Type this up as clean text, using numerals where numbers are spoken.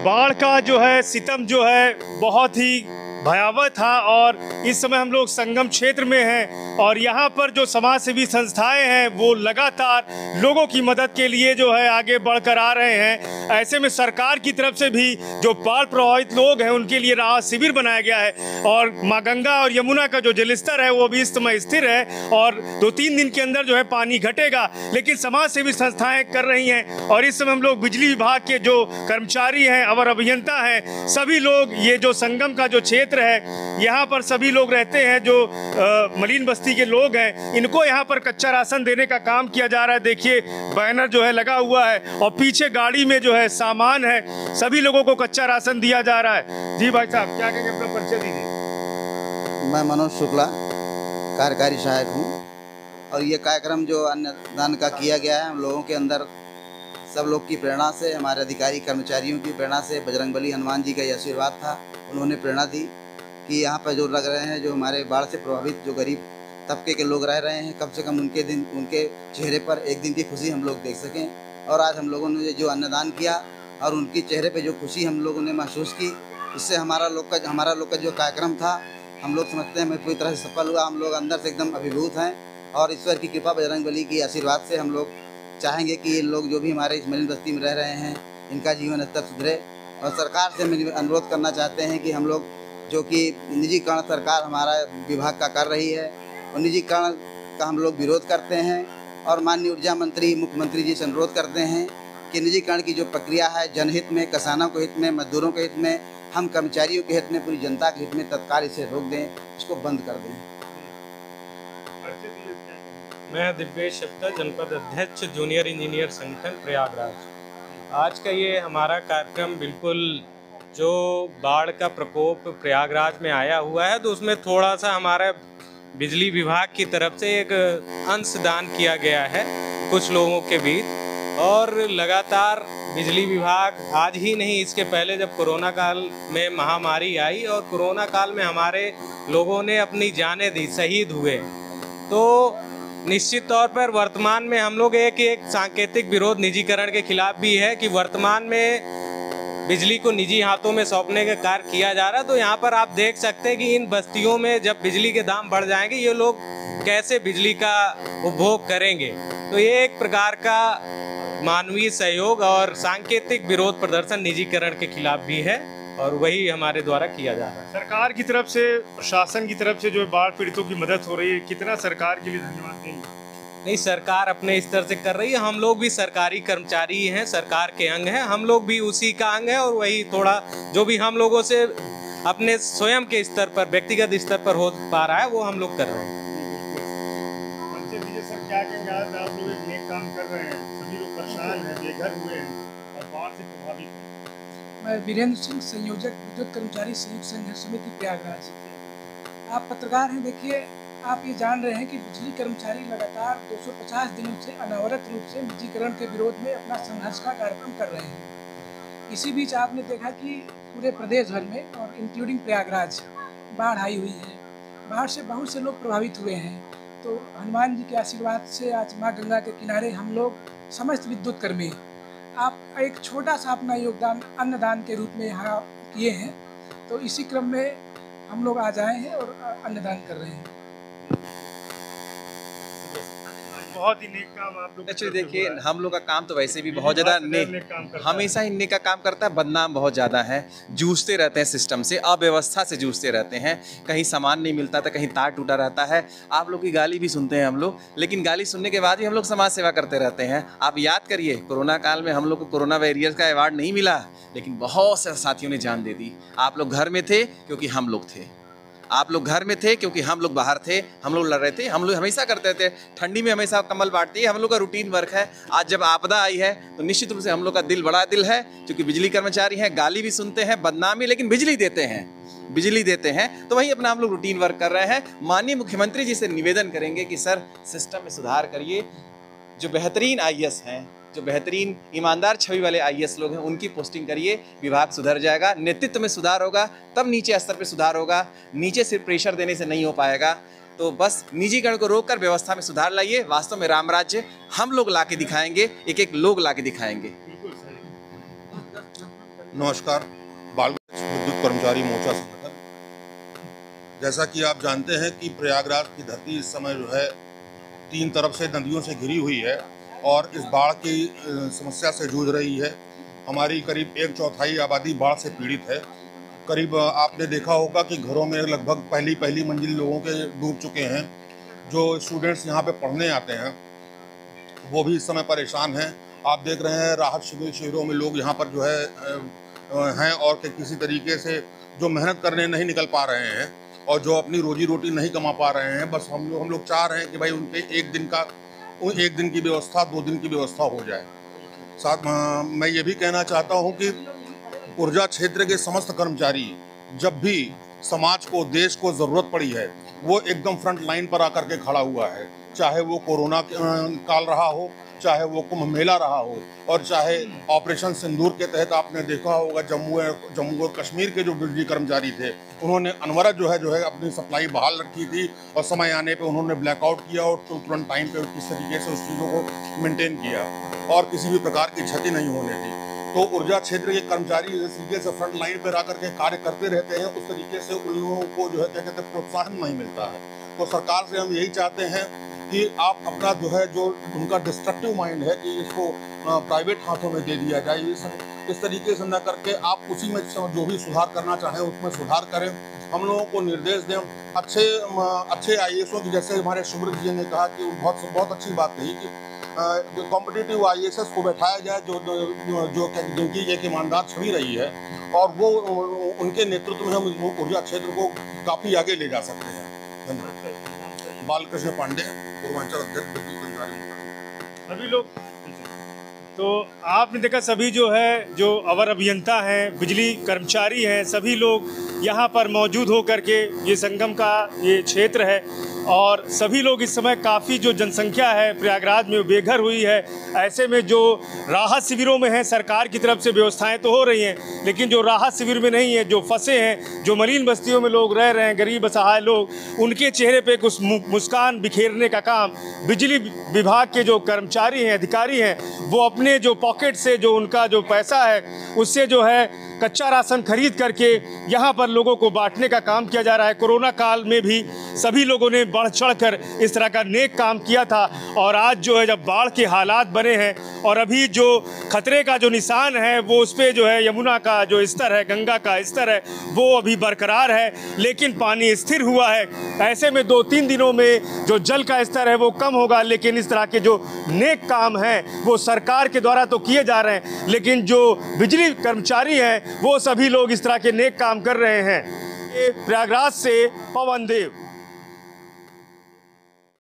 बाढ़ का जो है सितम जो है बहुत ही भयावह था और इस समय हम लोग संगम क्षेत्र में हैं और यहाँ पर जो समाज सेवी संस्थाएं हैं वो लगातार लोगों की मदद के लिए जो है आगे बढ़कर आ रहे हैं। ऐसे में सरकार की तरफ से भी जो बाढ़ प्रभावित लोग हैं उनके लिए राहत शिविर बनाया गया है और माँ गंगा और यमुना का जो जलस्तर है वो भी इस समय स्थिर है और 2-3 दिन के अंदर जो है पानी घटेगा, लेकिन समाज सेवी संस्थाएं कर रही हैं। और इस समय हम लोग बिजली विभाग के जो कर्मचारी हैं, अवर अभियंता हैं, सभी लोग ये जो संगम का जो क्षेत्र है यहाँ पर सभी लोग रहते हैं, जो मलिन बस्ती के लोग हैं, इनको यहाँ पर कच्चा राशन देने का काम किया जा रहा है। देखिए बैनर जो है लगा हुआ है और पीछे गाड़ी में जो है सामान है, सभी लोगों को कच्चा राशन दिया जा रहा है। जी भाई साहब क्या कहेंगे, अपना परिचय दीजिए। मैं मनोज शुक्ला कार्यकारी सहायक हूँ और ये कार्यक्रम जो अन्नदान का किया गया है हम लोगों के अंदर सब लोग की प्रेरणा से, हमारे अधिकारी कर्मचारियों की प्रेरणा से, बजरंगबली हनुमान जी का ये आशीर्वाद था। उन्होंने प्रेरणा दी कि यहाँ पर जो लग रहे हैं, जो हमारे बाढ़ से प्रभावित जो गरीब तबके के लोग रह रहे हैं, कम से कम उनके चेहरे पर एक दिन की खुशी हम लोग देख सकें। और आज हम लोगों ने जो अन्नदान किया और उनके चेहरे पे जो खुशी हम लोगों ने महसूस की, इससे हमारा लोग का जो कार्यक्रम था हम लोग समझते हैं मैं पूरी तरह से सफल हुआ। हम लोग अंदर से एकदम अभिभूत हैं और ईश्वर की कृपा, बजरंगबली की आशीर्वाद से हम लोग चाहेंगे कि ये लोग जो भी हमारे इस मलिन बस्ती में रह रहे हैं इनका जीवन स्तर सुधरे। और सरकार से हम अनुरोध करना चाहते हैं कि हम लोग जो कि निजीकरण सरकार हमारा विभाग का कर रही है और निजीकरण का हम लोग विरोध करते हैं और माननीय ऊर्जा मंत्री, मुख्यमंत्री जी से अनुरोध करते हैं कि निजीकरण की जो प्रक्रिया है जनहित में, किसानों के हित में, मजदूरों के हित में, हम कर्मचारियों के हित में, पूरी जनता के हित में तत्काल इसे रोक दें, इसको बंद कर दें। मैं दिव्येश शब्दा, जनपद अध्यक्ष जूनियर इंजीनियर संगठन प्रयागराज। आज का ये हमारा कार्यक्रम बिल्कुल जो बाढ़ का प्रकोप प्रयागराज में आया हुआ है तो उसमें थोड़ा सा हमारा बिजली विभाग की तरफ से एक अंशदान किया गया है कुछ लोगों के बीच। और लगातार बिजली विभाग आज ही नहीं, इसके पहले जब कोरोना काल में महामारी आई और कोरोना काल में हमारे लोगों ने अपनी जानें दी, शहीद हुए, तो निश्चित तौर पर वर्तमान में हम लोग एक सांकेतिक विरोध निजीकरण के खिलाफ भी है कि वर्तमान में बिजली को निजी हाथों में सौंपने का कार्य किया जा रहा है। तो यहाँ पर आप देख सकते हैं कि इन बस्तियों में जब बिजली के दाम बढ़ जाएंगे ये लोग कैसे बिजली का उपभोग करेंगे। तो ये एक प्रकार का मानवीय सहयोग और सांकेतिक विरोध प्रदर्शन निजीकरण के खिलाफ भी है और वही हमारे द्वारा किया जा रहा है। सरकार की तरफ से, प्रशासन की तरफ से जो बाढ़ पीड़ितों की मदद हो रही है, कितना सरकार के लिए धन्यवाद देंगे? नहीं, सरकार अपने स्तर से कर रही है, हम लोग भी सरकारी कर्मचारी हैं, सरकार के अंग हैं, हम लोग भी उसी का अंग है और वही थोड़ा जो भी हम लोगों से अपने स्वयं के स्तर पर, व्यक्तिगत स्तर पर हो पा रहा है वो हम लोग कर रहे हैं। सर क्या कहेंगे, आज आप लोग एक नेक काम कर रहे हैं, सभी लोग परेशान हैं, बेघर हुए हैं और बाढ़ से प्रभावित हैं। मैं वीरेंद्र सिंह, संयोजक विद्युत कर्मचारी संयुक्त संघर्ष समिति प्रयागराज। आप पत्रकार हैं, देखिए आप ये जान रहे हैं कि बिजली कर्मचारी लगातार 250 दिनों से अनवरत रूप से निजीकरण के विरोध में अपना संघर्ष का कार्यक्रम कर रहे हैं। इसी बीच आपने देखा कि पूरे प्रदेश भर में और इंक्लूडिंग प्रयागराज बाढ़ आई हुई है। बाढ़ से बहुत से लोग प्रभावित हुए हैं। तो हनुमान जी के आशीर्वाद से आज माँ गंगा के किनारे हम लोग समस्त विद्युत कर्मी आप एक छोटा सा अपना योगदान अन्नदान के रूप में यहाँ किए हैं। तो इसी क्रम में हम लोग आज आए हैं और अन्नदान कर रहे हैं। बहुत ही नेक काम आप लोग। एक्चुअली देखिए हम लोग का काम तो वैसे भी बहुत ज़्यादा हमेशा ही नेक का काम करता है, बदनाम बहुत ज़्यादा है, जूझते रहते हैं सिस्टम से, अव्यवस्था से जूझते रहते हैं, कहीं सामान नहीं मिलता था, कहीं तार टूटा रहता है। आप लोग की गाली भी सुनते हैं हम लोग, लेकिन गाली सुनने के बाद भी हम लोग समाज सेवा करते रहते हैं। आप याद करिए कोरोना काल में हम लोग को कोरोना वॉरियर्स का अवार्ड नहीं मिला, लेकिन बहुत से साथियों ने जान दे दी। आप लोग घर में थे क्योंकि हम लोग थे, आप लोग घर में थे क्योंकि हम लोग बाहर थे, हम लोग लड़ रहे थे, हम लोग हमेशा करते थे, ठंडी में हमेशा कम्बल बांटते हैं, हम लोग का रूटीन वर्क है। आज जब आपदा आई है तो निश्चित रूप से हम लोग का दिल बड़ा दिल है, क्योंकि बिजली कर्मचारी हैं, गाली भी सुनते हैं, बदनामी, लेकिन बिजली देते हैं, तो वही अपना हम लोग रूटीन वर्क कर रहे हैं। माननीय मुख्यमंत्री जी से निवेदन करेंगे कि सर सिस्टम में सुधार करिए, जो बेहतरीन IAS हैं, जो बेहतरीन ईमानदार छवि वाले IAS लोग हैं उनकी पोस्टिंग करिए, विभाग सुधर जाएगा, नेतृत्व में सुधार होगा, तब नीचे स्तर पे सुधार होगा। नीचे सिर्फ प्रेशर देने से नहीं हो पाएगा। तो बस निजीकरण को रोककर व्यवस्था में सुधार लाइए। वास्तव में राम राज्य हम लोग ला के दिखाएंगे, एक एक लोग ला के दिखाएंगे। नमस्कार। बाल विद्युत कर्मचारी मोर्चा संगठन, जैसा कि आप जानते हैं कि प्रयागराज की धरती इस समय जो है 3 तरफ से नदियों से घिरी हुई है और इस बाढ़ की समस्या से जूझ रही है। हमारी करीब 1/4 आबादी बाढ़ से पीड़ित है। करीब आपने देखा होगा कि घरों में लगभग पहली मंजिल लोगों के डूब चुके हैं। जो स्टूडेंट्स यहाँ पे पढ़ने आते हैं वो भी इस समय परेशान हैं। आप देख रहे हैं राहत शिविरों में लोग यहाँ पर जो है हैं और किसी तरीके से जो मेहनत करने नहीं निकल पा रहे हैं और जो अपनी रोजी रोटी नहीं कमा पा रहे हैं। बस हम लोग चाह रहे हैं कि भाई उनके एक दिन की व्यवस्था, 2 दिन की व्यवस्था हो जाए। साथ मैं ये भी कहना चाहता हूँ कि ऊर्जा क्षेत्र के समस्त कर्मचारी जब भी समाज को, देश को ज़रूरत पड़ी है, वो एकदम फ्रंट लाइन पर आकर के खड़ा हुआ है। चाहे वो कोरोना काल रहा हो, चाहे वो कुंभ मेला रहा हो और चाहे ऑपरेशन सिंदूर के तहत आपने देखा होगा जम्मू और कश्मीर के जो बिजली कर्मचारी थे, उन्होंने अनवरत जो है अपनी सप्लाई बहाल रखी थी और समय आने पे उन्होंने ब्लैकआउट किया और तुरंत टाइम पे किस तरीके से उस चीज़ों को मेंटेन किया और किसी भी प्रकार की क्षति नहीं होने दी। तो ऊर्जा क्षेत्र के कर्मचारी जिस तरीके से फ्रंट लाइन पर आकर के कार्य करते रहते हैं, उस तरीके से उन लोगों को जो है क्या कहते हैं प्रोत्साहन नहीं मिलता है। तो सरकार से हम यही चाहते हैं कि आप अपना जो उनका डिस्ट्रक्टिव माइंड है कि इसको प्राइवेट हाथों में दे दिया जाए, इस तरीके से न करके आप उसी में जो भी सुधार करना चाहें उसमें सुधार करें। हम लोगों को निर्देश दें अच्छे IASओं की, जैसे हमारे सुब्रत जी ने कहा कि बहुत अच्छी बात कही कि जो कॉम्पिटिटिव IAS को बैठाया जाए जिनकी एक ईमानदार छवि रही है और वो उनके नेतृत्व में हम ऊर्जा क्षेत्र को काफ़ी आगे ले जा सकते हैं। धन्यवाद। बालकृष्ण पांडे, पूर्वांचल अध्यक्ष विद्युत कर्मचारी मोर्चा। सभी लोग तो आपने देखा सभी जो अवर अभियंता हैं, बिजली कर्मचारी हैं, सभी लोग यहाँ पर मौजूद हो करके ये संगम का ये क्षेत्र है और सभी लोग इस समय काफ़ी जो जनसंख्या है प्रयागराज में बेघर हुई है। ऐसे में जो राहत शिविरों में है सरकार की तरफ से व्यवस्थाएं तो हो रही हैं, लेकिन जो राहत शिविर में नहीं है, जो फंसे हैं, जो मलिन बस्तियों में लोग रह रहे हैं, गरीब असहाय लोग, उनके चेहरे पे कुछ मुस्कान बिखेरने का काम बिजली विभाग के जो कर्मचारी हैं, अधिकारी हैं, वो अपने जो पॉकेट से जो उनका जो पैसा है उससे जो है कच्चा राशन खरीद करके यहाँ पर लोगों को बांटने का काम किया जा रहा है। कोरोना काल में भी सभी लोगों ने बढ़ चढ़ कर इस तरह का नेक काम किया था और आज जो है जब बाढ़ के हालात बने हैं और अभी जो खतरे का जो निशान है वो उस पर जो है यमुना का जो स्तर है, गंगा का स्तर है, वो अभी बरकरार है, लेकिन पानी स्थिर हुआ है। ऐसे में 2-3 दिनों में जो जल का स्तर है वो कम होगा, लेकिन इस तरह के जो नेक काम हैं वो सरकार के द्वारा तो किए जा रहे हैं, लेकिन जो बिजली कर्मचारी हैं वो सभी लोग इस तरह के नेक काम कर रहे हैं। प्रयागराज से पवन देव।